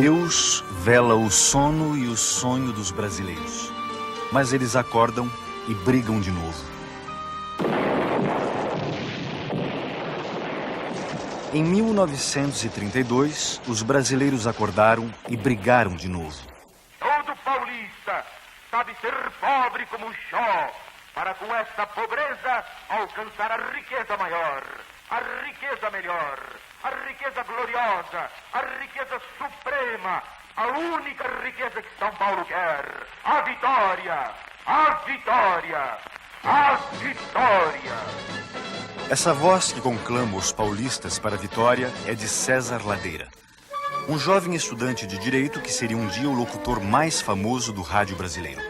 Deus vela o sono e o sonho dos brasileiros, mas eles acordam e brigam de novo. Em 1932, os brasileiros acordaram e brigaram de novo. Todo paulista sabe ser pobre como um Jó, para com esta pobreza alcançar a riqueza maior, a riqueza melhor, a riqueza gloriosa, a riqueza suprema, a única riqueza que São Paulo quer, a vitória, a vitória, a vitória. Essa voz que conclama os paulistas para a vitória é de César Ladeira, um jovem estudante de direito que seria um dia o locutor mais famoso do rádio brasileiro.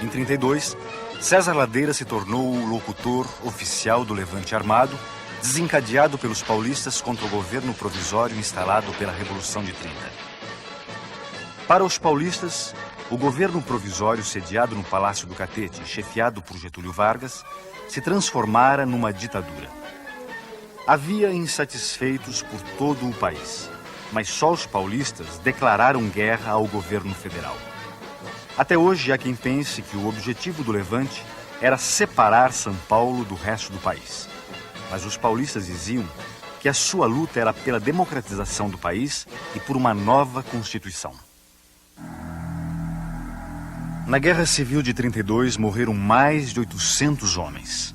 Em 32, César Ladeira se tornou o locutor oficial do Levante Armado, desencadeado pelos paulistas contra o governo provisório instalado pela Revolução de 30. Para os paulistas, o governo provisório sediado no Palácio do Catete, chefiado por Getúlio Vargas, se transformara numa ditadura. Havia insatisfeitos por todo o país, mas só os paulistas declararam guerra ao governo federal. Até hoje há quem pense que o objetivo do Levante era separar São Paulo do resto do país. Mas os paulistas diziam que a sua luta era pela democratização do país e por uma nova Constituição. Na Guerra Civil de 32 morreram mais de 800 homens,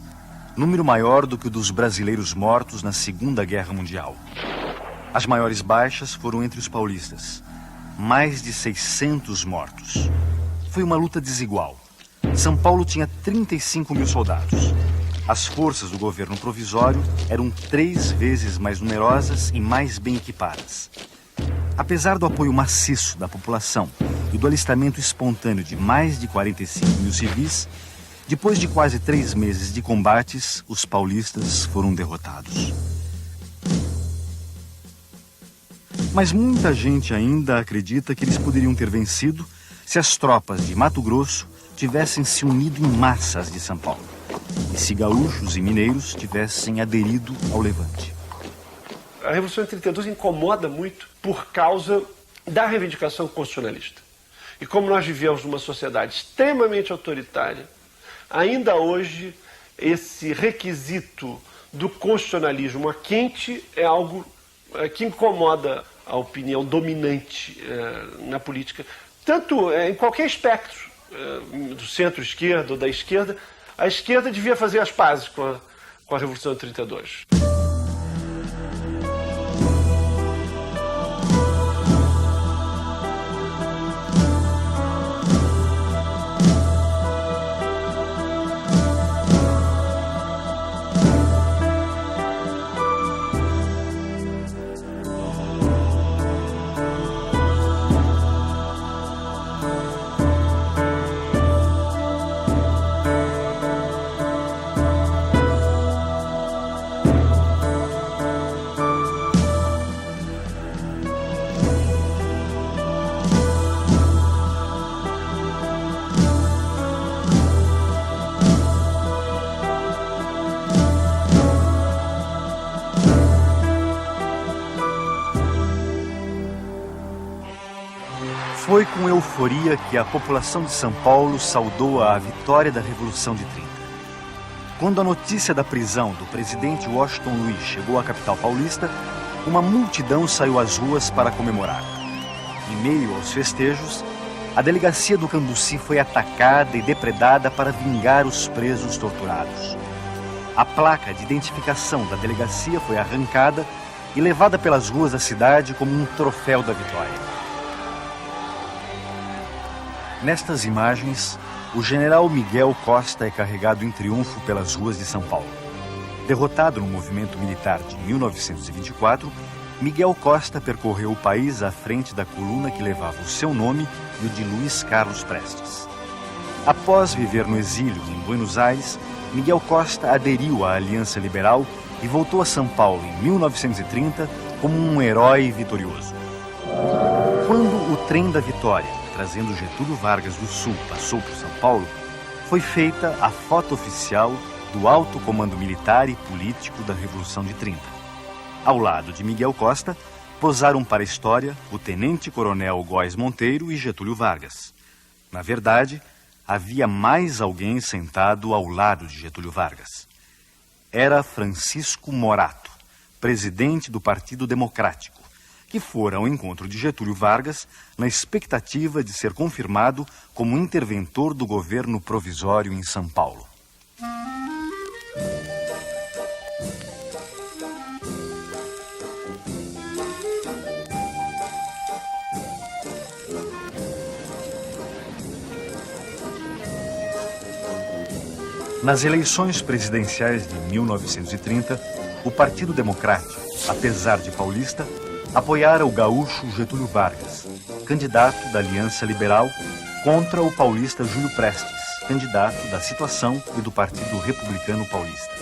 número maior do que o dos brasileiros mortos na Segunda Guerra Mundial. As maiores baixas foram entre os paulistas, mais de 600 mortos. Foi uma luta desigual. São Paulo tinha 35 mil soldados. As forças do governo provisório eram 3 vezes mais numerosas e mais bem equipadas. Apesar do apoio maciço da população e do alistamento espontâneo de mais de 45 mil civis, depois de quase 3 meses de combates, os paulistas foram derrotados. Mas muita gente ainda acredita que eles poderiam ter vencido se as tropas de Mato Grosso tivessem se unido em massas de São Paulo e se gaúchos e mineiros tivessem aderido ao Levante. A Revolução de 32 incomoda muito por causa da reivindicação constitucionalista. E como nós vivemos numa sociedade extremamente autoritária, ainda hoje esse requisito do constitucionalismo a quente é algo que incomoda a opinião dominante na política, tanto em qualquer espectro, do centro-esquerda ou da esquerda. A esquerda devia fazer as pazes com a Revolução de 32. Foi com euforia que a população de São Paulo saudou a vitória da Revolução de 30. Quando a notícia da prisão do presidente Washington Luiz chegou à capital paulista, uma multidão saiu às ruas para comemorar. Em meio aos festejos, a delegacia do Cambuci foi atacada e depredada para vingar os presos torturados. A placa de identificação da delegacia foi arrancada e levada pelas ruas da cidade como um troféu da vitória. Nestas imagens, o general Miguel Costa é carregado em triunfo pelas ruas de São Paulo. Derrotado no movimento militar de 1924, Miguel Costa percorreu o país à frente da coluna que levava o seu nome e o de Luiz Carlos Prestes. Após viver no exílio em Buenos Aires, Miguel Costa aderiu à Aliança Liberal e voltou a São Paulo em 1930 como um herói vitorioso. Quando o trem da vitória, trazendo Getúlio Vargas do Sul, passou por São Paulo, foi feita a foto oficial do alto comando militar e político da Revolução de 30. Ao lado de Miguel Costa, posaram para a história o tenente-coronel Góes Monteiro e Getúlio Vargas. Na verdade, havia mais alguém sentado ao lado de Getúlio Vargas. Era Francisco Morato, presidente do Partido Democrático, que fora ao encontro de Getúlio Vargas na expectativa de ser confirmado como interventor do governo provisório em São Paulo. Nas eleições presidenciais de 1930, o Partido Democrático, apesar de paulista, apoiara o gaúcho Getúlio Vargas, candidato da Aliança Liberal, contra o paulista Júlio Prestes, candidato da Situação e do Partido Republicano Paulista.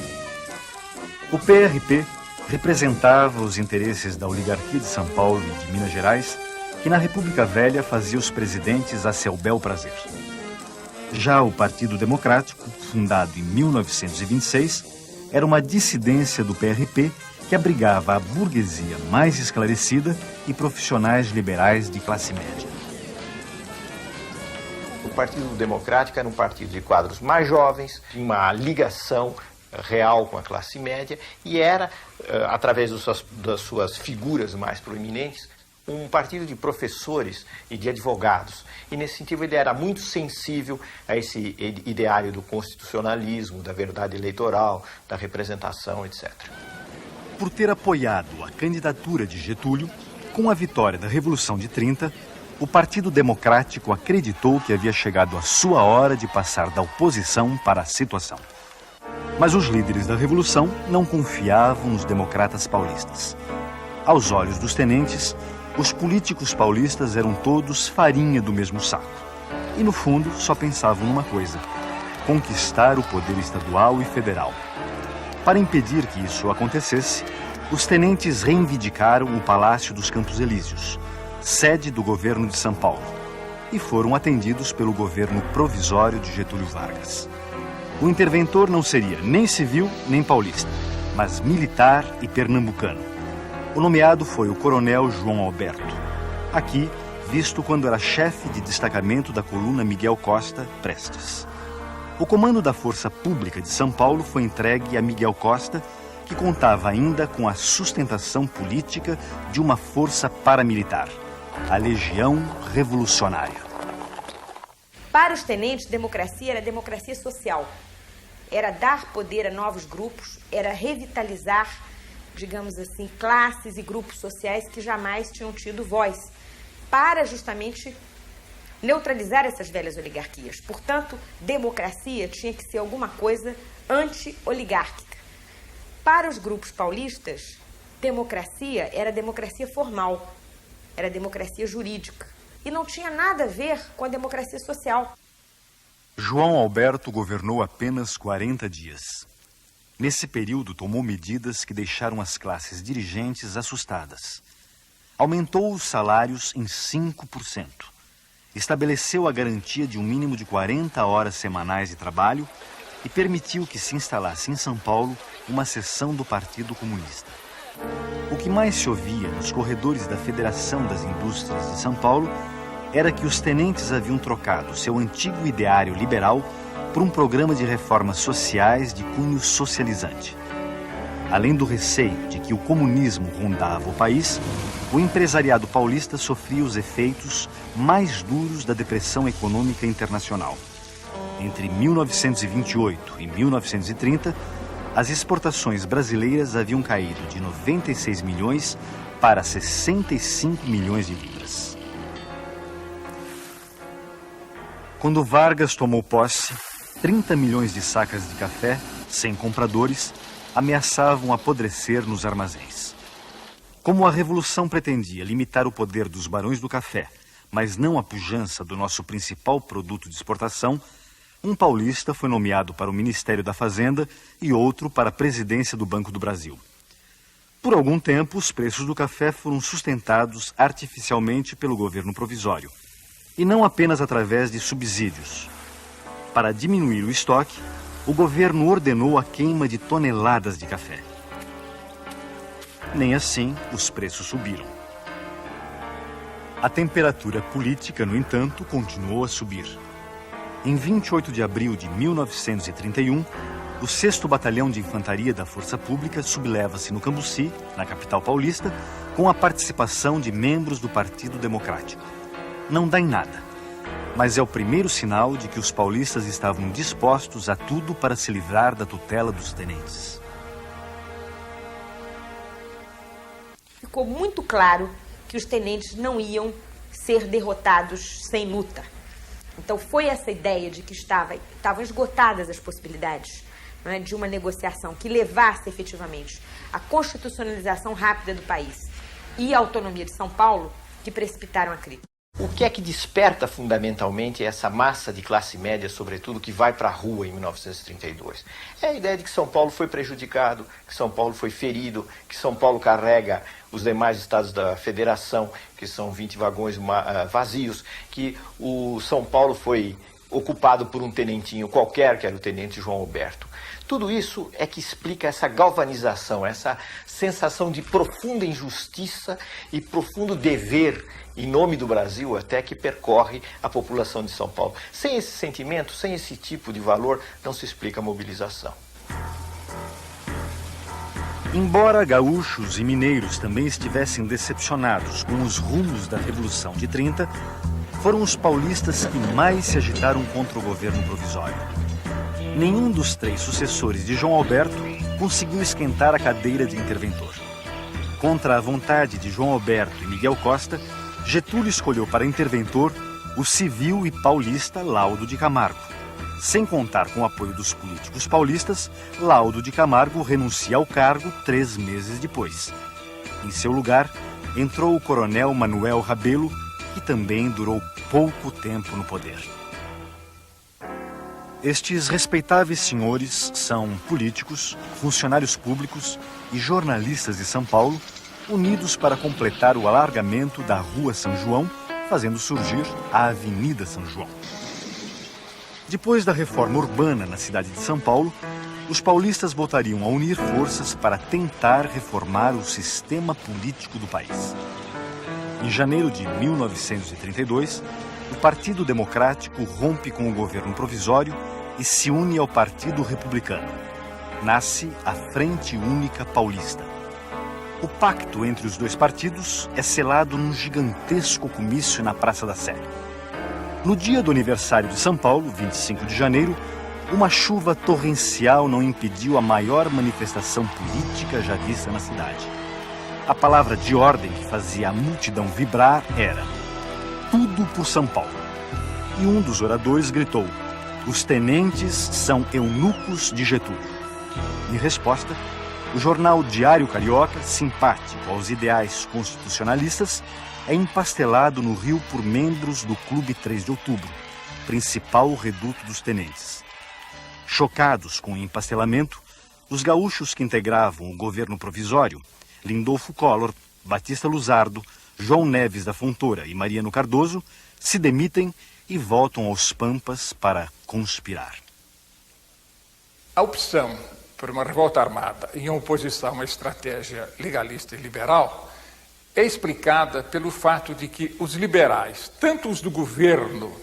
O PRP representava os interesses da oligarquia de São Paulo e de Minas Gerais, que na República Velha fazia os presidentes a seu bel prazer. Já o Partido Democrático, fundado em 1926, era uma dissidência do PRP que abrigava a burguesia mais esclarecida e profissionais liberais de classe média. O Partido Democrático era um partido de quadros mais jovens, tinha uma ligação real com a classe média e era, através das suas figuras mais proeminentes, um partido de professores e de advogados. E, nesse sentido, ele era muito sensível a esse ideário do constitucionalismo, da verdade eleitoral, da representação, etc. Por ter apoiado a candidatura de Getúlio, com a vitória da Revolução de 30, o Partido Democrático acreditou que havia chegado a sua hora de passar da oposição para a situação. Mas os líderes da Revolução não confiavam nos democratas paulistas. Aos olhos dos tenentes, os políticos paulistas eram todos farinha do mesmo saco. E, no fundo, só pensavam numa coisa: conquistar o poder estadual e federal. Para impedir que isso acontecesse, os tenentes reivindicaram o Palácio dos Campos Elíseos, sede do governo de São Paulo, e foram atendidos pelo governo provisório de Getúlio Vargas. O interventor não seria nem civil nem paulista, mas militar e pernambucano. O nomeado foi o coronel João Alberto, aqui visto quando era chefe de destacamento da coluna Miguel Costa Prestes. O comando da Força Pública de São Paulo foi entregue a Miguel Costa, que contava ainda com a sustentação política de uma força paramilitar, a Legião Revolucionária. Para os tenentes, democracia era democracia social. Era dar poder a novos grupos, era revitalizar, digamos assim, classes e grupos sociais que jamais tinham tido voz, para justamente neutralizar essas velhas oligarquias. Portanto, democracia tinha que ser alguma coisa anti-oligárquica. Para os grupos paulistas, democracia era democracia formal, era democracia jurídica, e não tinha nada a ver com a democracia social. João Alberto governou apenas 40 dias. Nesse período, tomou medidas que deixaram as classes dirigentes assustadas. Aumentou os salários em 5%. Estabeleceu a garantia de um mínimo de 40 horas semanais de trabalho e permitiu que se instalasse em São Paulo uma seção do Partido Comunista. O que mais se ouvia nos corredores da Federação das Indústrias de São Paulo era que os tenentes haviam trocado seu antigo ideário liberal por um programa de reformas sociais de cunho socializante. Além do receio de que o comunismo rondava o país, o empresariado paulista sofria os efeitos mais duros da depressão econômica internacional. Entre 1928 e 1930, as exportações brasileiras haviam caído de 96 milhões para 65 milhões de libras. Quando Vargas tomou posse, 30 milhões de sacas de café, sem compradores, ameaçavam apodrecer nos armazéns. Como a Revolução pretendia limitar o poder dos barões do café, mas não a pujança do nosso principal produto de exportação, um paulista foi nomeado para o Ministério da Fazenda e outro para a presidência do Banco do Brasil. Por algum tempo, os preços do café foram sustentados artificialmente pelo governo provisório, e não apenas através de subsídios. Para diminuir o estoque, o governo ordenou a queima de toneladas de café. Nem assim os preços subiram. A temperatura política, no entanto, continuou a subir. Em 28 de abril de 1931, o 6º Batalhão de Infantaria da Força Pública subleva-se no Cambuci, na capital paulista, com a participação de membros do Partido Democrático. Não dá em nada, mas é o primeiro sinal de que os paulistas estavam dispostos a tudo para se livrar da tutela dos tenentes. Ficou muito claro que os tenentes não iam ser derrotados sem luta. Então foi essa ideia de que estavam esgotadas as possibilidades, não é, de uma negociação que levasse efetivamente à constitucionalização rápida do país e à autonomia de São Paulo, que precipitaram a crise. O que é que desperta fundamentalmente essa massa de classe média, sobretudo, que vai para a rua em 1932? É a ideia de que São Paulo foi prejudicado, que São Paulo foi ferido, que São Paulo carrega os demais estados da federação, que são 20 vagões vazios, que o São Paulo foi ocupado por um tenentinho qualquer, que era o tenente João Alberto. Tudo isso é que explica essa galvanização, essa sensação de profunda injustiça e profundo dever em nome do Brasil até que percorre a população de São Paulo. Sem esse sentimento, sem esse tipo de valor, não se explica a mobilização. Embora gaúchos e mineiros também estivessem decepcionados com os rumos da Revolução de 30, foram os paulistas que mais se agitaram contra o governo provisório. Nenhum dos 3 sucessores de João Alberto conseguiu esquentar a cadeira de interventor. Contra a vontade de João Alberto e Miguel Costa, Getúlio escolheu para interventor o civil e paulista Laudo de Camargo. Sem contar com o apoio dos políticos paulistas, Laudo de Camargo renuncia ao cargo 3 meses depois. Em seu lugar, entrou o coronel Manuel Rabelo, que também durou pouco tempo no poder. Estes respeitáveis senhores são políticos, funcionários públicos e jornalistas de São Paulo, unidos para completar o alargamento da Rua São João, fazendo surgir a Avenida São João. Depois da reforma urbana na cidade de São Paulo, os paulistas voltariam a unir forças para tentar reformar o sistema político do país. Em janeiro de 1932, o Partido Democrático rompe com o governo provisório e se une ao Partido Republicano. Nasce a Frente Única Paulista. O pacto entre os 2 partidos é selado num gigantesco comício na Praça da Sé. No dia do aniversário de São Paulo, 25 de janeiro, uma chuva torrencial não impediu a maior manifestação política já vista na cidade. A palavra de ordem que fazia a multidão vibrar era: tudo por São Paulo. E um dos oradores gritou: os tenentes são eunucos de Getúlio. Em resposta, o jornal Diário Carioca, simpático aos ideais constitucionalistas, é empastelado no Rio por membros do Clube 3 de Outubro, principal reduto dos tenentes. Chocados com o empastelamento, os gaúchos que integravam o governo provisório, Lindolfo Collor, Batista Luzardo, João Neves da Fontoura e Mariano Cardoso, se demitem e voltam aos Pampas para conspirar. A opção por uma revolta armada em oposição a uma estratégia legalista e liberal é explicada pelo fato de que os liberais, tanto os do governo,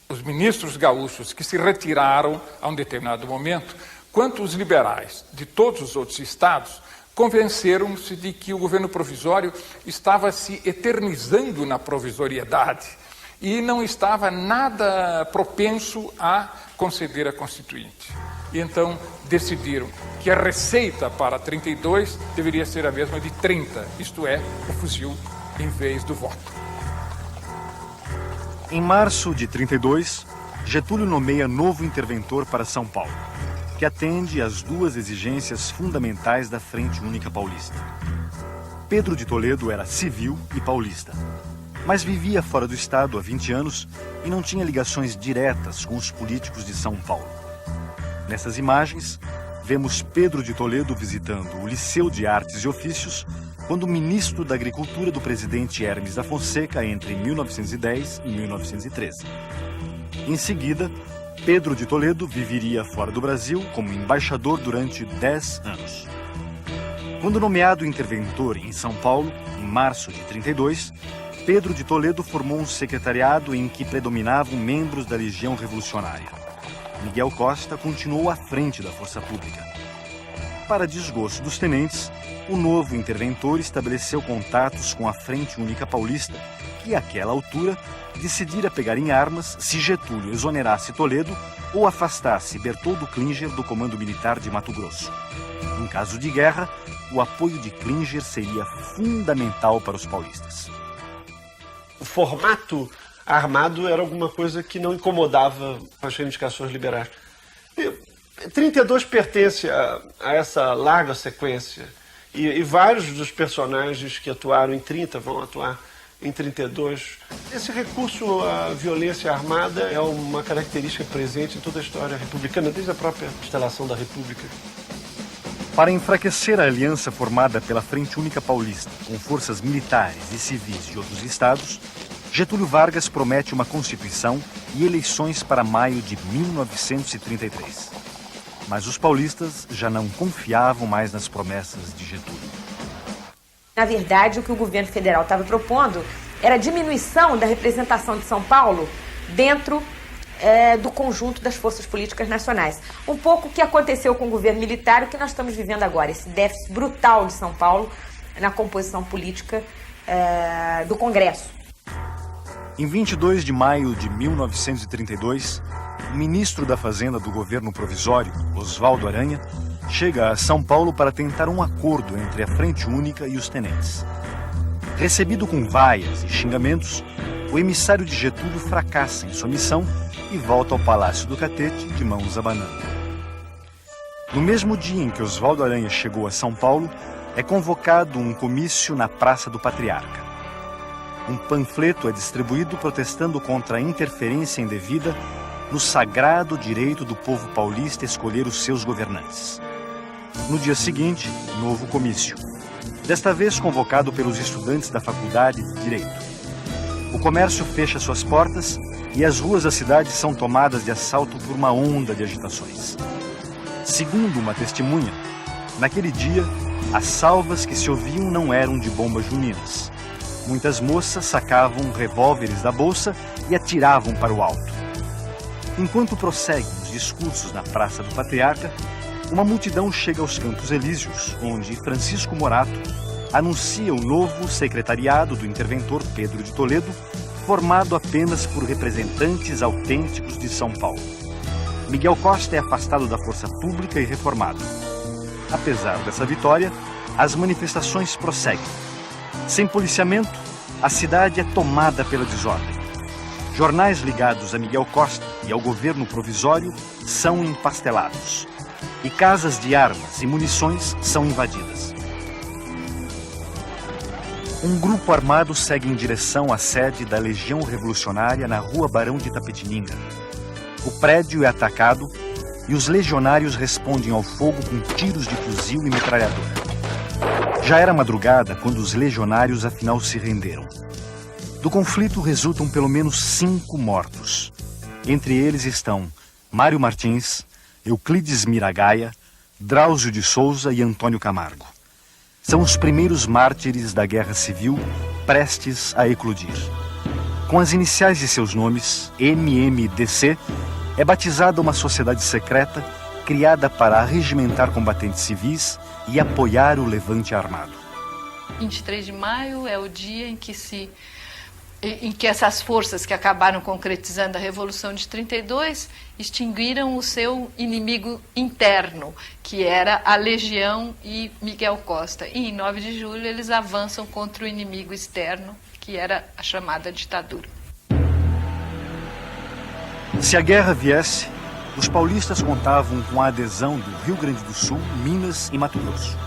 os ministros gaúchos que se retiraram a um determinado momento, quanto os liberais de todos os outros estados, convenceram-se de que o governo provisório estava se eternizando na provisoriedade e não estava nada propenso a conceder a Constituinte. E então decidiram que a receita para 32 deveria ser a mesma de 30, isto é, o fuzil em vez do voto. Em março de 32, Getúlio nomeia novo interventor para São Paulo, que atende às 2 exigências fundamentais da Frente Única Paulista. Pedro de Toledo era civil e paulista, mas vivia fora do estado há 20 anos e não tinha ligações diretas com os políticos de São Paulo. Nessas imagens, vemos Pedro de Toledo visitando o Liceu de Artes e Ofícios quando ministro da Agricultura do presidente Hermes da Fonseca entre 1910 e 1913. Em seguida, Pedro de Toledo viveria fora do Brasil como embaixador durante 10 anos. Quando nomeado interventor em São Paulo, em março de 32, Pedro de Toledo formou um secretariado em que predominavam membros da Legião Revolucionária. Miguel Costa continuou à frente da força pública. Para desgosto dos tenentes, o novo interventor estabeleceu contatos com a Frente Única Paulista, que, àquela altura, decidira pegar em armas se Getúlio exonerasse Toledo ou afastasse Bertoldo Klinger do comando militar de Mato Grosso. Em caso de guerra, o apoio de Klinger seria fundamental para os paulistas. O formato armado era alguma coisa que não incomodava as reivindicações liberais. 32 pertence a essa larga sequência e vários dos personagens que atuaram em 30 vão atuar em 32. Esse recurso à violência armada é uma característica presente em toda a história republicana, desde a própria instalação da República. Para enfraquecer a aliança formada pela Frente Única Paulista com forças militares e civis de outros estados, Getúlio Vargas promete uma Constituição e eleições para maio de 1933. Mas os paulistas já não confiavam mais nas promessas de Getúlio. Na verdade, o que o governo federal estava propondo era a diminuição da representação de São Paulo dentro do conjunto das forças políticas nacionais. Um pouco o que aconteceu com o governo militar, o que nós estamos vivendo agora, esse déficit brutal de São Paulo na composição política do Congresso. Em 22 de maio de 1932, o ministro da Fazenda do governo provisório, Oswaldo Aranha, chega a São Paulo para tentar um acordo entre a Frente Única e os tenentes. Recebido com vaias e xingamentos, o emissário de Getúlio fracassa em sua missão e volta ao Palácio do Catete de mãos abanando. No mesmo dia em que Oswaldo Aranha chegou a São Paulo, é convocado um comício na Praça do Patriarca. Um panfleto é distribuído protestando contra a interferência indevida no sagrado direito do povo paulista escolher os seus governantes. No dia seguinte, novo comício. Desta vez convocado pelos estudantes da Faculdade de Direito. O comércio fecha suas portas e as ruas da cidade são tomadas de assalto por uma onda de agitações. Segundo uma testemunha, naquele dia, as salvas que se ouviam não eram de bombas juninas. Muitas moças sacavam revólveres da bolsa e atiravam para o alto. Enquanto prosseguem os discursos na Praça do Patriarca, uma multidão chega aos Campos Elíseos, onde Francisco Morato anuncia o novo secretariado do interventor Pedro de Toledo, formado apenas por representantes autênticos de São Paulo. Miguel Costa é afastado da força pública e reformado. Apesar dessa vitória, as manifestações prosseguem. Sem policiamento, a cidade é tomada pela desordem. Jornais ligados a Miguel Costa e ao governo provisório são empastelados. E casas de armas e munições são invadidas. Um grupo armado segue em direção à sede da Legião Revolucionária na Rua Barão de Itapetininga. O prédio é atacado e os legionários respondem ao fogo com tiros de fuzil e metralhadora. Já era madrugada quando os legionários afinal se renderam. Do conflito resultam pelo menos 5 mortos. Entre eles estão Mário Martins, Euclides Miragaia, Drauzio de Souza e Antônio Camargo. São os primeiros mártires da Guerra Civil prestes a eclodir. Com as iniciais de seus nomes, MMDC, é batizada uma sociedade secreta criada para arregimentar combatentes civis e apoiar o levante armado. 23 de maio é o dia em que essas forças que acabaram concretizando a Revolução de 32 extinguiram o seu inimigo interno, que era a Legião e Miguel Costa. E em 9 de julho eles avançam contra o inimigo externo, que era a chamada ditadura. Se a guerra viesse, os paulistas contavam com a adesão do Rio Grande do Sul, Minas e Mato Grosso.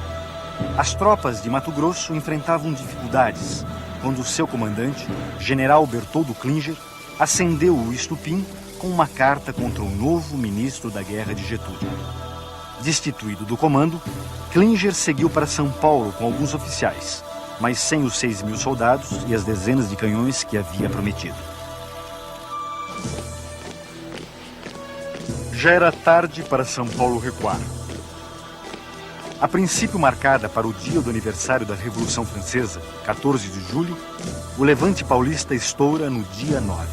As tropas de Mato Grosso enfrentavam dificuldades quando o seu comandante, general Bertoldo Klinger, acendeu o estupim com uma carta contra o novo ministro da Guerra de Getúlio. Destituído do comando, Klinger seguiu para São Paulo com alguns oficiais, mas sem os 6.000 soldados e as dezenas de canhões que havia prometido. Já era tarde para São Paulo recuar. A princípio marcada para o dia do aniversário da Revolução Francesa, 14 de julho, o levante paulista estoura no dia 9.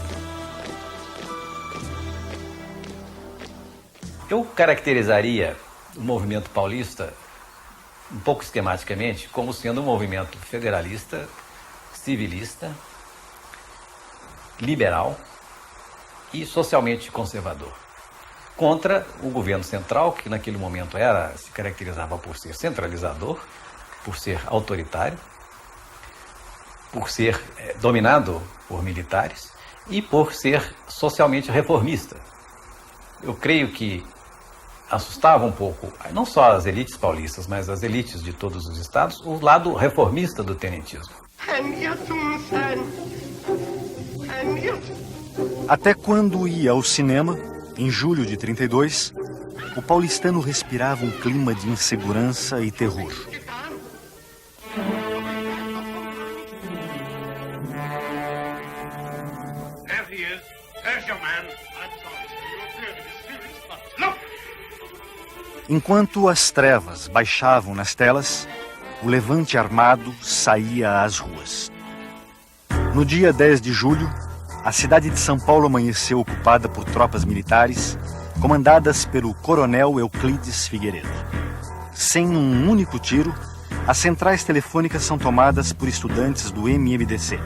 Eu caracterizaria o movimento paulista, um pouco esquematicamente, como sendo um movimento federalista, civilista, liberal e socialmente conservador, contra o governo central, que naquele momento se caracterizava por ser centralizador, por ser autoritário, por ser dominado por militares e por ser socialmente reformista. Eu creio que assustava um pouco, não só as elites paulistas, mas as elites de todos os estados, o lado reformista do tenentismo. Até quando ia ao cinema, em julho de 32, o paulistano respirava um clima de insegurança e terror. Enquanto as trevas baixavam nas telas, o levante armado saía às ruas. No dia 10 de julho, a cidade de São Paulo amanheceu ocupada por tropas militares, comandadas pelo coronel Euclides Figueiredo. Sem um único tiro, as centrais telefônicas são tomadas por estudantes do MMDC.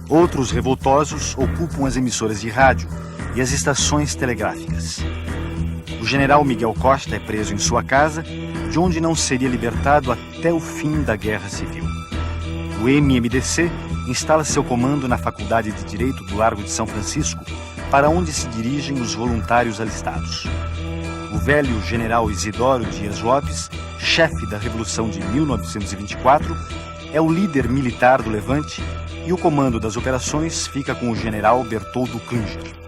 Outros revoltosos ocupam as emissoras de rádio e as estações telegráficas. O general Miguel Costa é preso em sua casa, de onde não seria libertado até o fim da Guerra Civil. O MMDC instala seu comando na Faculdade de Direito do Largo de São Francisco, para onde se dirigem os voluntários alistados. O velho general Isidoro Dias Lopes, chefe da Revolução de 1924, é o líder militar do levante e o comando das operações fica com o general Bertoldo Klinger.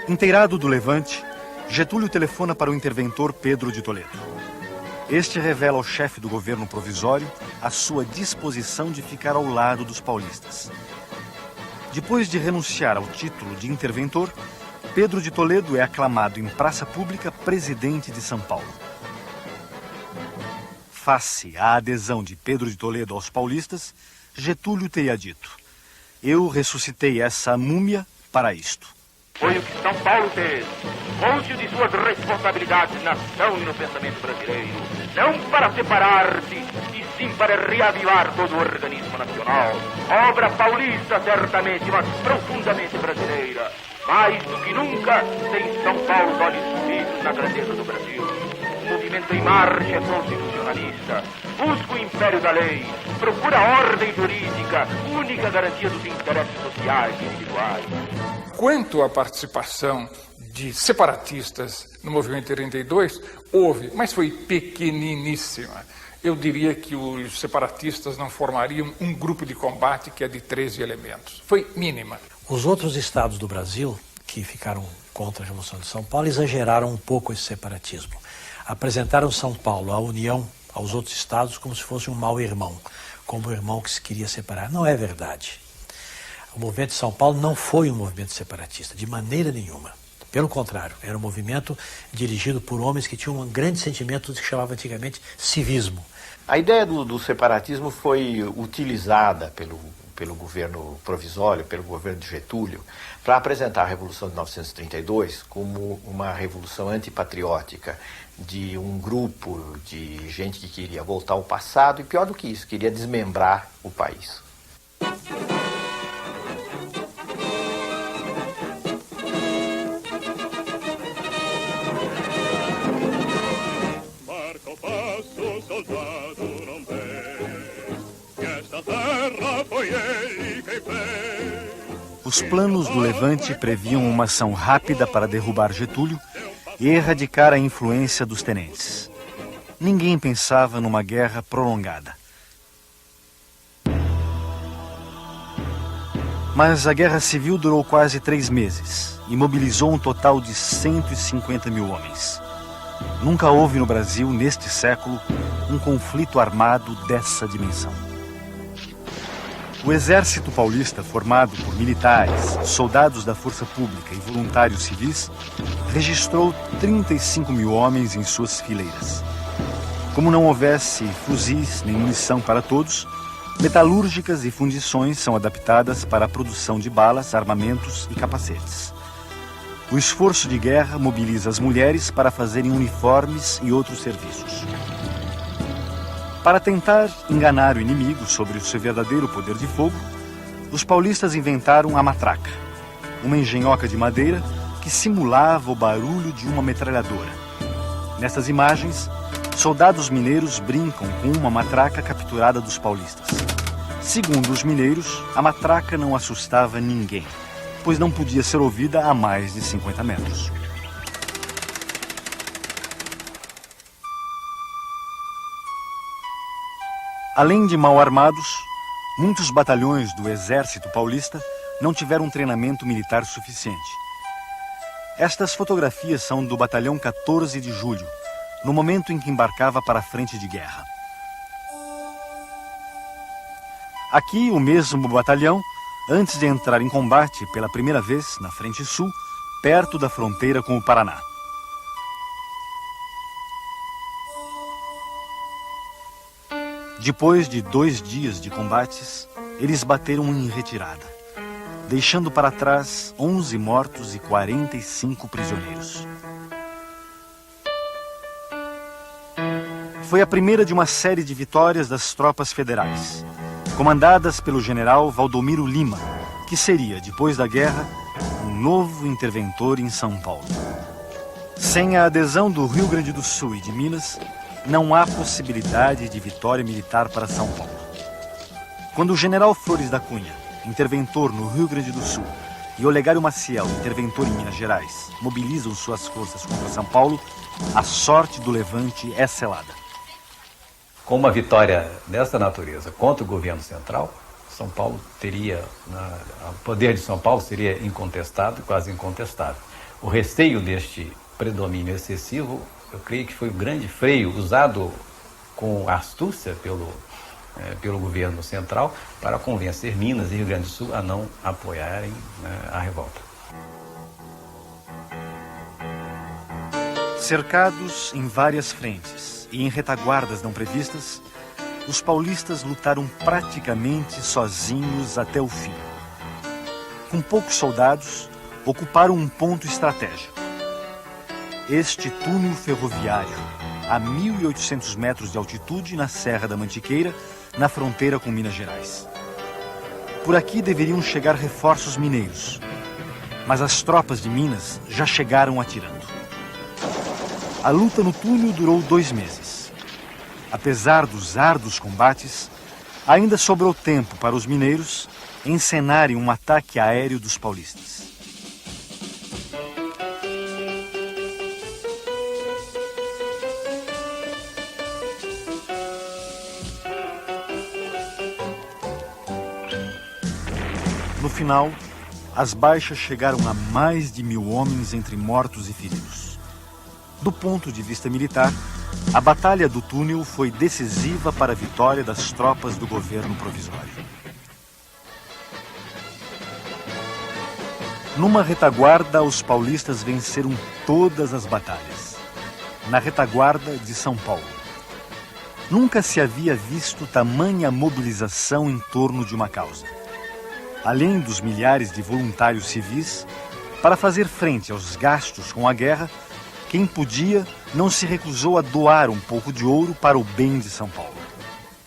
Inteirado do levante, Getúlio telefona para o interventor Pedro de Toledo. Este revela ao chefe do governo provisório a sua disposição de ficar ao lado dos paulistas. Depois de renunciar ao título de interventor, Pedro de Toledo é aclamado em praça pública presidente de São Paulo. Face à adesão de Pedro de Toledo aos paulistas, Getúlio teria dito: "Eu ressuscitei essa múmia para isto." Foi o que São Paulo fez, consciente de suas responsabilidades na ação e no pensamento brasileiro, não para separar-se, e sim para reavivar todo o organismo nacional. Obra paulista, certamente, mas profundamente brasileira. Mais do que nunca, tem São Paulo os olhos fixos na grandeza do Brasil. O movimento em marcha é constitucionalista, busca o império da lei, procura a ordem jurídica, única garantia dos interesses sociais e individuais. Quanto à participação de separatistas no movimento 32, houve, mas foi pequeniníssima. Eu diria que os separatistas não formariam um grupo de combate que é de 13 elementos. Foi mínima. Os outros estados do Brasil, que ficaram contra a Revolução de São Paulo, exageraram um pouco esse separatismo. Apresentaram São Paulo, a União, aos outros estados como se fosse um mau irmão, como um irmão que se queria separar. Não é verdade. O movimento de São Paulo não foi um movimento separatista, de maneira nenhuma. Pelo contrário, era um movimento dirigido por homens que tinham um grande sentimento do que chamava antigamente civismo. A ideia do separatismo foi utilizada pelo governo provisório, pelo governo de Getúlio, para apresentar a Revolução de 1932 como uma revolução antipatriótica, de um grupo de gente que queria voltar ao passado e, pior do que isso, queria desmembrar o país. Os planos do levante previam uma ação rápida para derrubar Getúlio e erradicar a influência dos tenentes. Ninguém pensava numa guerra prolongada. Mas a guerra civil durou quase 3 meses e mobilizou um total de 150 mil homens. Nunca houve no Brasil, neste século, um conflito armado dessa dimensão. O exército paulista, formado por militares, soldados da força pública e voluntários civis, registrou 35 mil homens em suas fileiras. Como não houvesse fuzis nem munição para todos, metalúrgicas e fundições são adaptadas para a produção de balas, armamentos e capacetes. O esforço de guerra mobiliza as mulheres para fazerem uniformes e outros serviços. Para tentar enganar o inimigo sobre o seu verdadeiro poder de fogo, os paulistas inventaram a matraca, uma engenhoca de madeira que simulava o barulho de uma metralhadora. Nessas imagens, soldados mineiros brincam com uma matraca capturada dos paulistas. Segundo os mineiros, a matraca não assustava ninguém, pois não podia ser ouvida a mais de 50 metros. Além de mal armados, muitos batalhões do exército paulista não tiveram um treinamento militar suficiente. Estas fotografias são do batalhão 14 de julho, no momento em que embarcava para a frente de guerra. Aqui, o mesmo batalhão, antes de entrar em combate pela primeira vez na frente sul, perto da fronteira com o Paraná. Depois de 2 dias de combates, eles bateram em retirada, deixando para trás 11 mortos e 45 prisioneiros. Foi a primeira de uma série de vitórias das tropas federais, comandadas pelo general Valdomiro Lima, que seria, depois da guerra, um novo interventor em São Paulo. Sem a adesão do Rio Grande do Sul e de Minas, não há possibilidade de vitória militar para São Paulo. Quando o general Flores da Cunha, interventor no Rio Grande do Sul, e Olegário Maciel, interventor em Minas Gerais, mobilizam suas forças contra São Paulo, a sorte do levante é selada. Com uma vitória dessa natureza contra o governo central, São Paulo teria, o poder de São Paulo seria incontestado, quase incontestável. O receio deste predomínio excessivo, eu creio que foi o grande freio usado com astúcia pelo governo central para convencer Minas e Rio Grande do Sul a não apoiarem a revolta. Cercados em várias frentes e em retaguardas não previstas, os paulistas lutaram praticamente sozinhos até o fim. Com poucos soldados, ocuparam um ponto estratégico. Este túnel ferroviário, a 1.800 metros de altitude na Serra da Mantiqueira, na fronteira com Minas Gerais. Por aqui deveriam chegar reforços mineiros, mas as tropas de Minas já chegaram atirando. A luta no túnel durou 2 meses. Apesar dos árduos combates, ainda sobrou tempo para os mineiros encenarem um ataque aéreo dos paulistas. No final, as baixas chegaram a mais de 1.000 homens entre mortos e feridos. Do ponto de vista militar, a Batalha do Túnel foi decisiva para a vitória das tropas do governo provisório. Numa retaguarda, os paulistas venceram todas as batalhas. Na retaguarda de São Paulo. Nunca se havia visto tamanha mobilização em torno de uma causa. Além dos milhares de voluntários civis, para fazer frente aos gastos com a guerra, quem podia não se recusou a doar um pouco de ouro para o bem de São Paulo.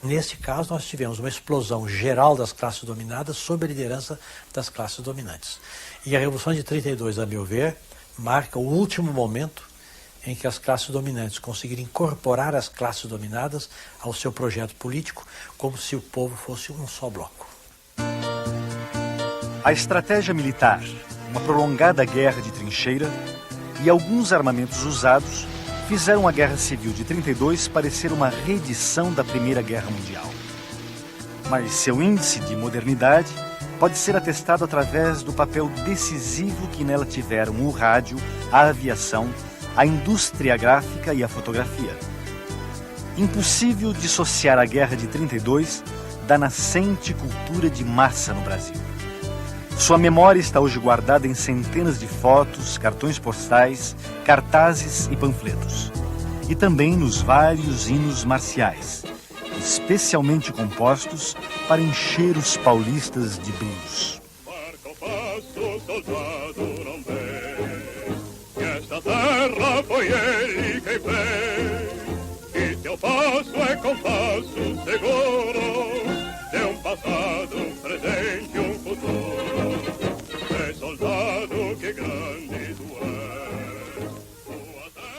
Neste caso, nós tivemos uma explosão geral das classes dominadas sob a liderança das classes dominantes. E a Revolução de 32, a meu ver, marca o último momento em que as classes dominantes conseguiram incorporar as classes dominadas ao seu projeto político, como se o povo fosse um só bloco. A estratégia militar, uma prolongada guerra de trincheira e alguns armamentos usados fizeram a Guerra Civil de 32 parecer uma reedição da Primeira Guerra Mundial. Mas seu índice de modernidade pode ser atestado através do papel decisivo que nela tiveram o rádio, a aviação, a indústria gráfica e a fotografia. Impossível dissociar a Guerra de 32 da nascente cultura de massa no Brasil. Sua memória está hoje guardada em centenas de fotos, cartões postais, cartazes e panfletos. E também nos vários hinos marciais, especialmente compostos para encher os paulistas de brilhos. Esta terra foi ele quem fez, e teu passo é compasso seguro, de um passado, um presente, um futuro. É soldado que grande tu és, tua terra...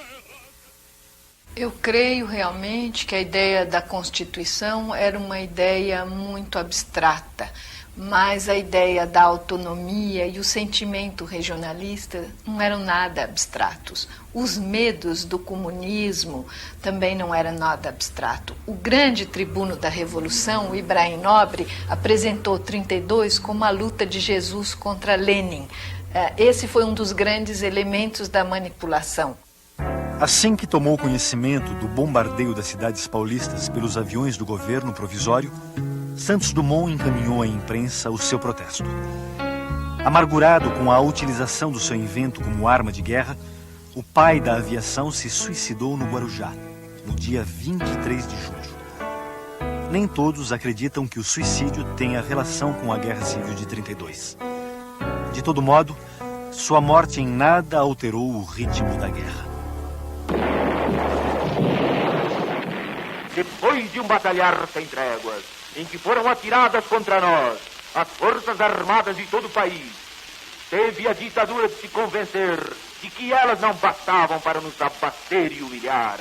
Eu creio realmente que a ideia da Constituição era uma ideia muito abstrata, mas a ideia da autonomia e o sentimento regionalista não eram nada abstratos. Os medos do comunismo também não eram nada abstrato. O grande tribuno da Revolução, o Ibrahim Nobre, apresentou 32 como a luta de Jesus contra Lenin. Esse foi um dos grandes elementos da manipulação. Assim que tomou conhecimento do bombardeio das cidades paulistas pelos aviões do governo provisório, Santos Dumont encaminhou à imprensa o seu protesto. Amargurado com a utilização do seu invento como arma de guerra, o pai da aviação se suicidou no Guarujá, no dia 23 de julho. Nem todos acreditam que o suicídio tenha relação com a Guerra Civil de 32. De todo modo, sua morte em nada alterou o ritmo da guerra. Depois de um batalhar sem tréguas, em que foram atiradas contra nós as forças armadas de todo o país, teve a ditadura de se convencer de que elas não bastavam para nos abater e humilhar.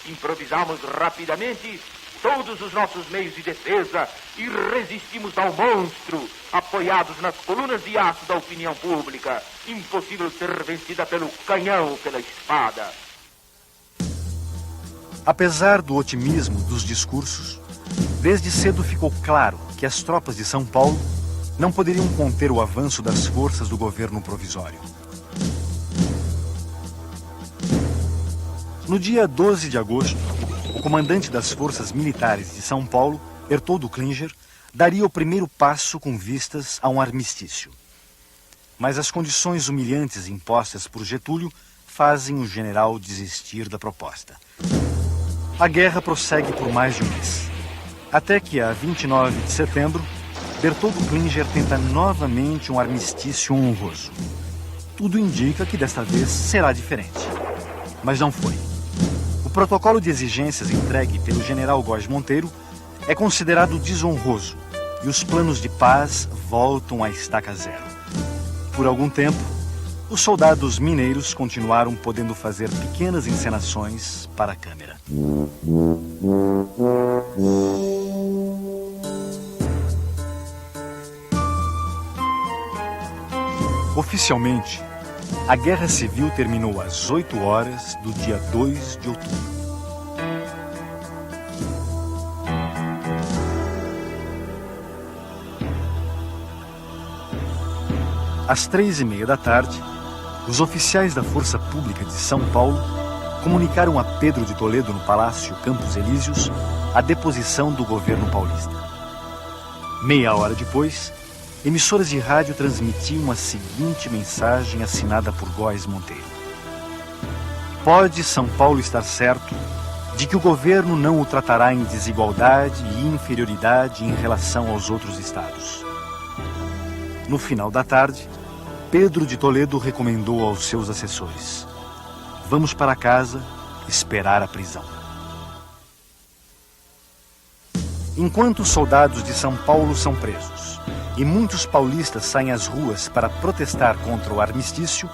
Improvisamos rapidamente todos os nossos meios de defesa e resistimos ao monstro, apoiados nas colunas de aço da opinião pública, impossível ser vencida pelo canhão ou pela espada. Apesar do otimismo dos discursos, desde cedo ficou claro que as tropas de São Paulo não poderiam conter o avanço das forças do governo provisório. No dia 12 de agosto, o comandante das forças militares de São Paulo, Bertoldo Klinger, daria o primeiro passo com vistas a um armistício. Mas as condições humilhantes impostas por Getúlio fazem o general desistir da proposta. A guerra prossegue por mais de um mês. Até que, a 29 de setembro, Bertoldo Klinger tenta novamente um armistício honroso. Tudo indica que desta vez será diferente. Mas não foi. O protocolo de exigências entregue pelo general Góes Monteiro é considerado desonroso e os planos de paz voltam à estaca zero. Por algum tempo, os soldados mineiros continuaram podendo fazer pequenas encenações para a câmera. Oficialmente, a Guerra Civil terminou às 8 horas do dia 2 de outubro. Às 3h30 da tarde, os oficiais da Força Pública de São Paulo comunicaram a Pedro de Toledo, no Palácio Campos Elíseos, a deposição do governo paulista. Meia hora depois, emissoras de rádio transmitiam a seguinte mensagem assinada por Góes Monteiro: pode São Paulo estar certo de que o governo não o tratará em desigualdade e inferioridade em relação aos outros estados. No final da tarde, Pedro de Toledo recomendou aos seus assessores: vamos para casa esperar a prisão. Enquanto os soldados de São Paulo são presos e muitos paulistas saem às ruas para protestar contra o armistício,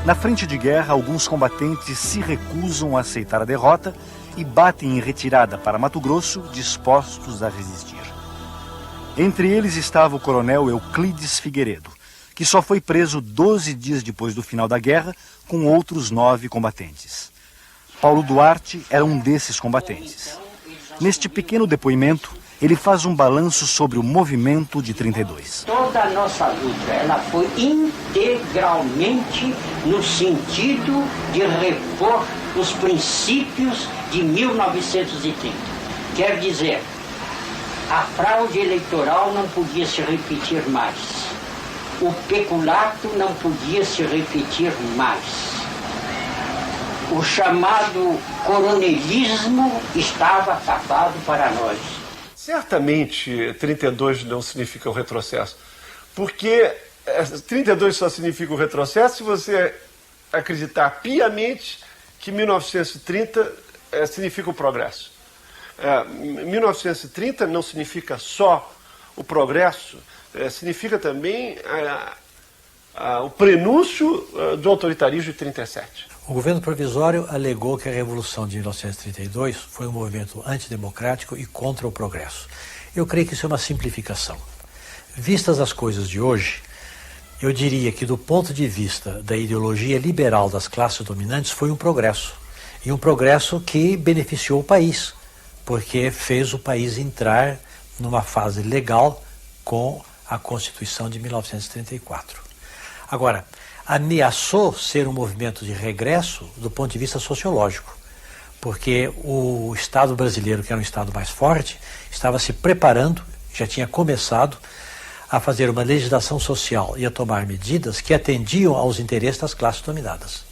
na frente de guerra alguns combatentes se recusam a aceitar a derrota e batem em retirada para Mato Grosso, dispostos a resistir. Entre eles estava o coronel Euclides Figueiredo, que só foi preso 12 dias depois do final da guerra, com outros 9 combatentes. Paulo Duarte era um desses combatentes. Neste pequeno depoimento, ele faz um balanço sobre o movimento de 32. Toda a nossa luta, ela foi integralmente no sentido de repor os princípios de 1930. Quer dizer, a fraude eleitoral não podia se repetir mais. O peculato não podia se repetir mais. O chamado coronelismo estava acabado para nós. Certamente 32 não significa o retrocesso, porque 32 só significa o retrocesso se você acreditar piamente que 1930 significa o progresso. 1930 não significa só o progresso, significa também o prenúncio do autoritarismo de 37. O governo provisório alegou que a Revolução de 1932 foi um movimento antidemocrático e contra o progresso. Eu creio que isso é uma simplificação. Vistas as coisas de hoje, eu diria que do ponto de vista da ideologia liberal das classes dominantes foi um progresso. E um progresso que beneficiou o país, porque fez o país entrar numa fase legal com a Constituição de 1934. Agora, ameaçou ser um movimento de regresso do ponto de vista sociológico, porque o Estado brasileiro, que era um Estado mais forte, estava se preparando, já tinha começado a fazer uma legislação social e a tomar medidas que atendiam aos interesses das classes dominadas.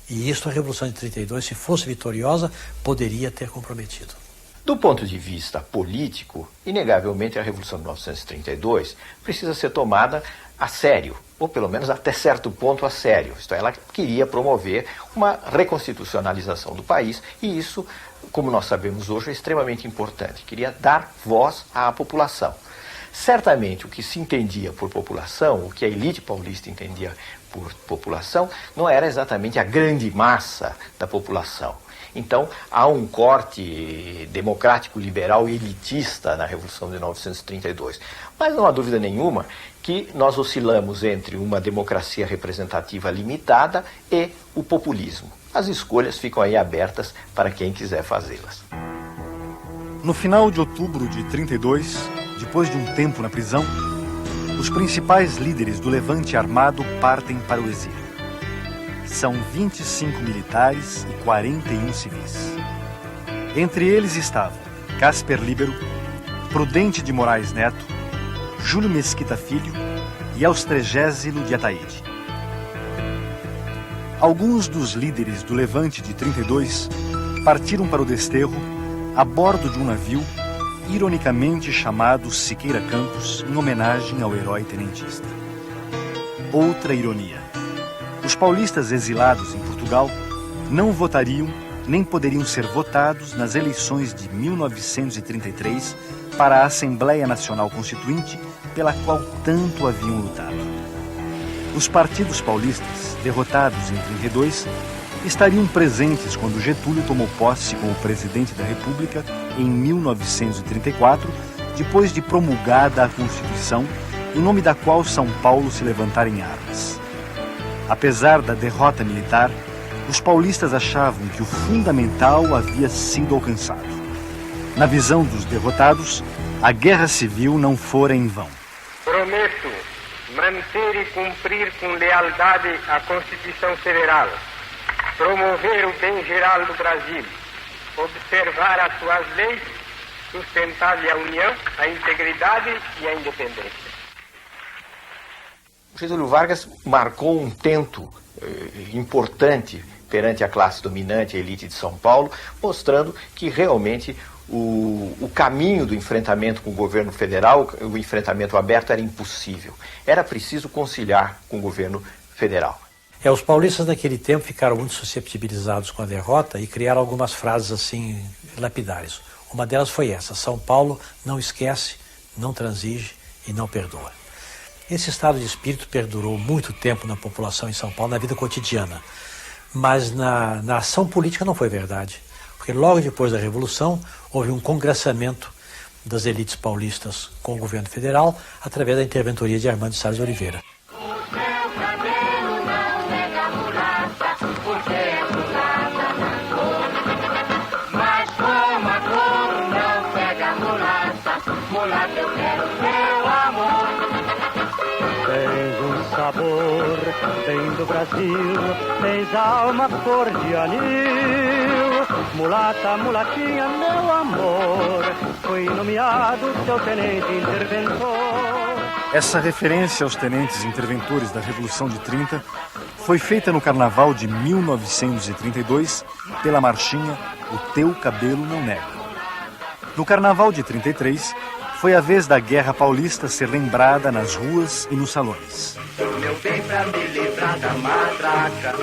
E isso a Revolução de 32, se fosse vitoriosa, poderia ter comprometido. Do ponto de vista político, inegavelmente a Revolução de 1932 precisa ser tomada a sério, ou pelo menos até certo ponto a sério. Isto é, ela queria promover uma reconstitucionalização do país, e isso, como nós sabemos hoje, é extremamente importante. Queria dar voz à população. Certamente o que se entendia por população, o que a elite paulista entendia por população, não era exatamente a grande massa da população. Então, há um corte democrático, liberal e elitista na Revolução de 1932. Mas não há dúvida nenhuma que nós oscilamos entre uma democracia representativa limitada e o populismo. As escolhas ficam aí abertas para quem quiser fazê-las. No final de outubro de 32, depois de um tempo na prisão, os principais líderes do levante armado partem para o exílio. São 25 militares e 41 civis. Entre eles estavam Casper Líbero, Prudente de Moraes Neto, Júlio Mesquita Filho e Austrégésilo de Ataíde. Alguns dos líderes do levante de 32 partiram para o desterro a bordo de um navio ironicamente chamado Siqueira Campos, em homenagem ao herói tenentista. Outra ironia. Os paulistas exilados em Portugal não votariam nem poderiam ser votados nas eleições de 1933 para a Assembleia Nacional Constituinte, pela qual tanto haviam lutado. Os partidos paulistas, derrotados em 32, estariam presentes quando Getúlio tomou posse como presidente da República em 1934, depois de promulgada a Constituição, em nome da qual São Paulo se levantara em armas. Apesar da derrota militar, os paulistas achavam que o fundamental havia sido alcançado. Na visão dos derrotados, a guerra civil não fora em vão. Prometo manter e cumprir com lealdade a Constituição Federal, promover o bem geral do Brasil, observar as suas leis, sustentar-lhe a união, a integridade e a independência. Getúlio Vargas marcou um tento importante perante a classe dominante, a elite de São Paulo, mostrando que realmente o caminho do enfrentamento com o governo federal, o enfrentamento aberto, era impossível. Era preciso conciliar com o governo federal. Os paulistas naquele tempo ficaram muito susceptibilizados com a derrota e criaram algumas frases assim lapidares. Uma delas foi essa: São Paulo não esquece, não transige e não perdoa. Esse estado de espírito perdurou muito tempo na população em São Paulo, na vida cotidiana. Mas na ação política não foi verdade. Porque logo depois da Revolução houve um congressamento das elites paulistas com o governo federal através da interventoria de Armando Salles de Oliveira. amor, vem do Brasil, tens alma cor de anil. Mulata, mulatinha, meu amor, foi nomeado teu tenente interventor. Essa referência aos tenentes interventores da Revolução de 30 foi feita no Carnaval de 1932 pela marchinha O Teu Cabelo Não Nega. No Carnaval de 33, foi a vez da Guerra Paulista ser lembrada nas ruas e nos salões. Meu bem, pra me livrar da matraca,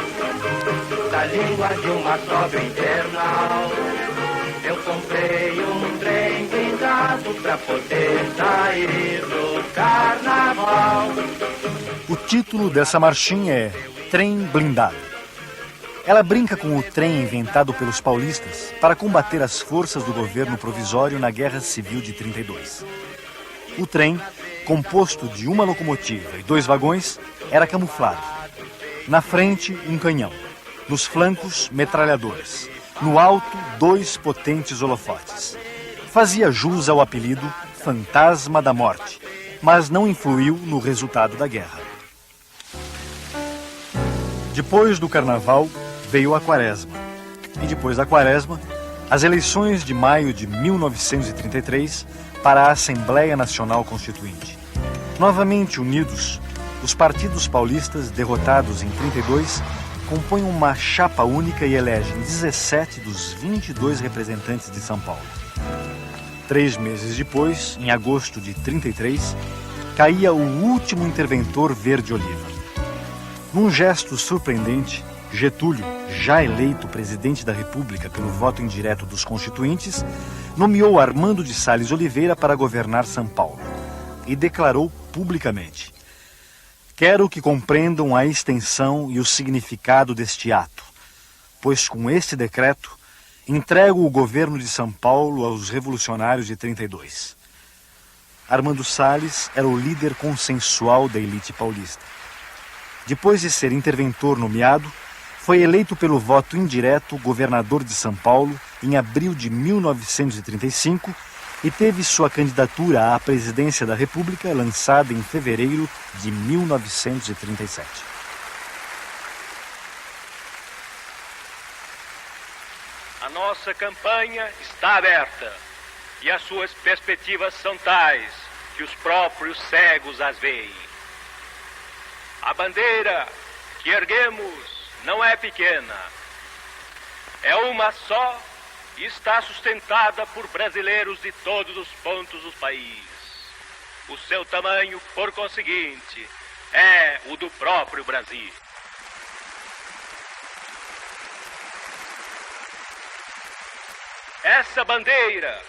da língua de uma cobra infernal, eu comprei um trem blindado pra poder sair do carnaval. O título dessa marchinha é Trem Blindado. Ela brinca com o trem inventado pelos paulistas para combater as forças do governo provisório na Guerra Civil de 32. O trem, composto de uma locomotiva e 2 vagões, era camuflado. Na frente, um canhão. Nos flancos, metralhadoras. No alto, 2 potentes holofotes. Fazia jus ao apelido Fantasma da Morte, mas não influiu no resultado da guerra. Depois do Carnaval, veio a Quaresma. E depois da Quaresma, as eleições de maio de 1933 para a Assembleia Nacional Constituinte. Novamente unidos, os partidos paulistas, derrotados em 32, compõem uma chapa única e elegem 17 dos 22 representantes de São Paulo. 3 meses depois, em agosto de 33, caía o último interventor verde-oliva. Num gesto surpreendente, Getúlio, já eleito presidente da República pelo voto indireto dos constituintes, nomeou Armando de Salles Oliveira para governar São Paulo e declarou publicamente: quero que compreendam a extensão e o significado deste ato, pois com este decreto entrego o governo de São Paulo aos revolucionários de 32. Armando Salles era o líder consensual da elite paulista. Depois de ser interventor nomeado, foi eleito pelo voto indireto governador de São Paulo em abril de 1935 e teve sua candidatura à presidência da República lançada em fevereiro de 1937. A nossa campanha está aberta e as suas perspectivas são tais que os próprios cegos as veem. A bandeira que erguemos não é pequena, é uma só e está sustentada por brasileiros de todos os pontos do país. O seu tamanho, por conseguinte, é o do próprio Brasil. Essa bandeira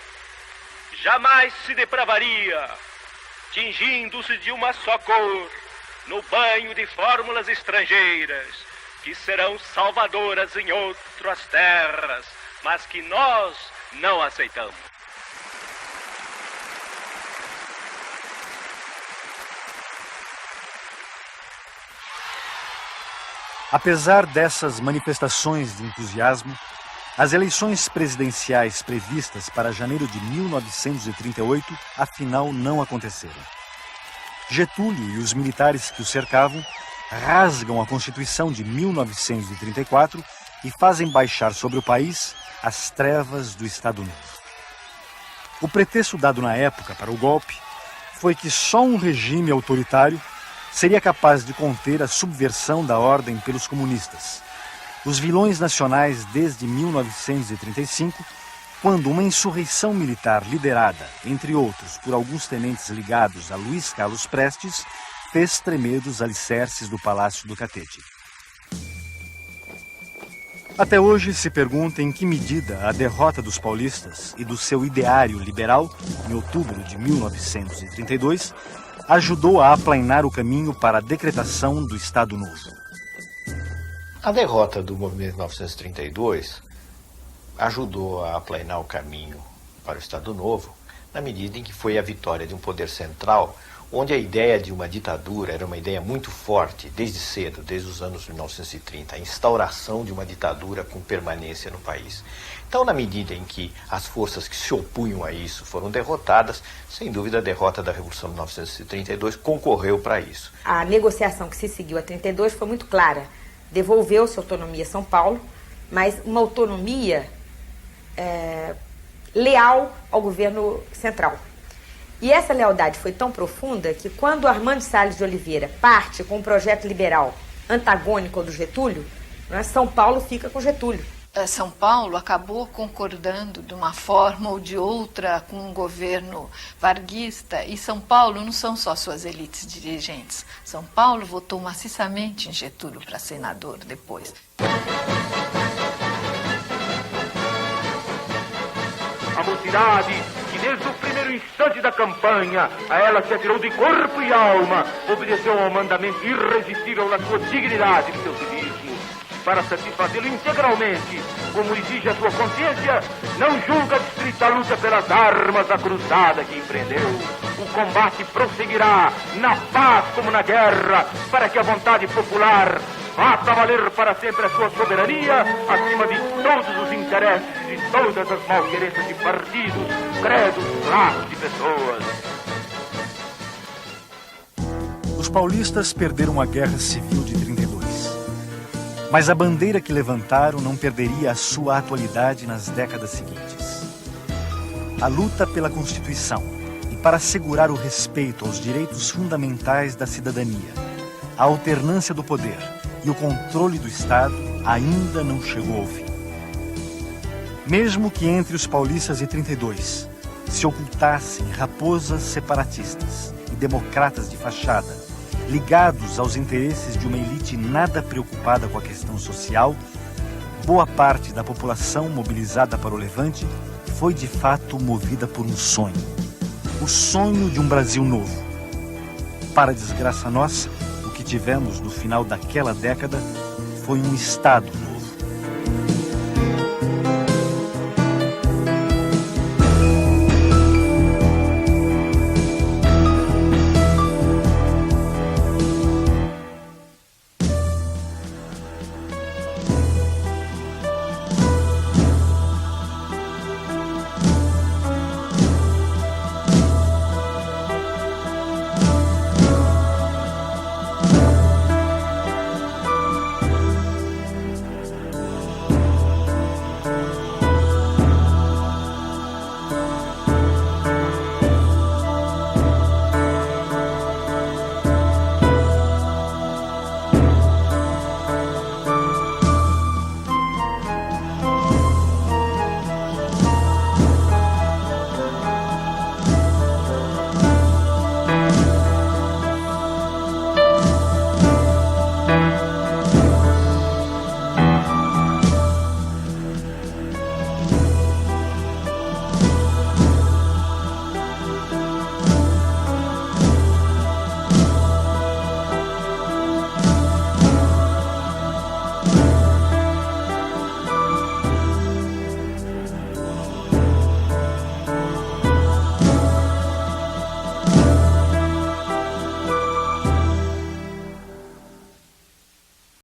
jamais se depravaria, tingindo-se de uma só cor, no banho de fórmulas estrangeiras, que serão salvadoras em outras terras, mas que nós não aceitamos. Apesar dessas manifestações de entusiasmo, as eleições presidenciais previstas para janeiro de 1938, afinal, não aconteceram. Getúlio e os militares que o cercavam rasgam a Constituição de 1934 e fazem baixar sobre o país as trevas do Estado Novo. O pretexto dado na época para o golpe foi que só um regime autoritário seria capaz de conter a subversão da ordem pelos comunistas, os vilões nacionais desde 1935, quando uma insurreição militar liderada, entre outros, por alguns tenentes ligados a Luiz Carlos Prestes, fez tremer os alicerces do Palácio do Catete. Até hoje se pergunta em que medida a derrota dos paulistas e do seu ideário liberal, em outubro de 1932, ajudou a aplainar o caminho para a decretação do Estado Novo. A derrota do movimento de 1932 ajudou a aplainar o caminho para o Estado Novo, na medida em que foi a vitória de um poder central onde a ideia de uma ditadura era uma ideia muito forte, desde cedo, desde os anos 1930, a instauração de uma ditadura com permanência no país. Então, na medida em que as forças que se opunham a isso foram derrotadas, sem dúvida a derrota da Revolução de 1932 concorreu para isso. A negociação que se seguiu a 32 foi muito clara. Devolveu-se autonomia a São Paulo, mas uma autonomia leal ao governo central. E essa lealdade foi tão profunda que quando Armando Salles de Oliveira parte com um projeto liberal antagônico ao do Getúlio, São Paulo fica com Getúlio. São Paulo acabou concordando de uma forma ou de outra com o governo varguista, e São Paulo não são só suas elites dirigentes. São Paulo votou maciçamente em Getúlio para senador depois. A mocidade, que desde o primeiro instante da campanha, a ela se atirou de corpo e alma, obedeceu ao mandamento irresistível da sua dignidade e do seu civismo. Para satisfazê-lo integralmente, como exige a sua consciência, não julga distrita a luta pelas armas da cruzada que empreendeu. O combate prosseguirá, na paz como na guerra, para que a vontade popular faça valer para sempre a sua soberania, acima de todos os interesses e de todas as malquerenças de partidos, credos, classes de pessoas. Os paulistas perderam a Guerra Civil de 32. Mas a bandeira que levantaram não perderia a sua atualidade nas décadas seguintes. A luta pela Constituição e para assegurar o respeito aos direitos fundamentais da cidadania, a alternância do poder e o controle do Estado ainda não chegou ao fim. Mesmo que entre os paulistas de 32 se ocultassem raposas separatistas e democratas de fachada, ligados aos interesses de uma elite nada preocupada com a questão social, boa parte da população mobilizada para o Levante foi de fato movida por um sonho. O sonho de um Brasil novo. Para desgraça nossa, o que tivemos no final daquela década foi um Estado novo.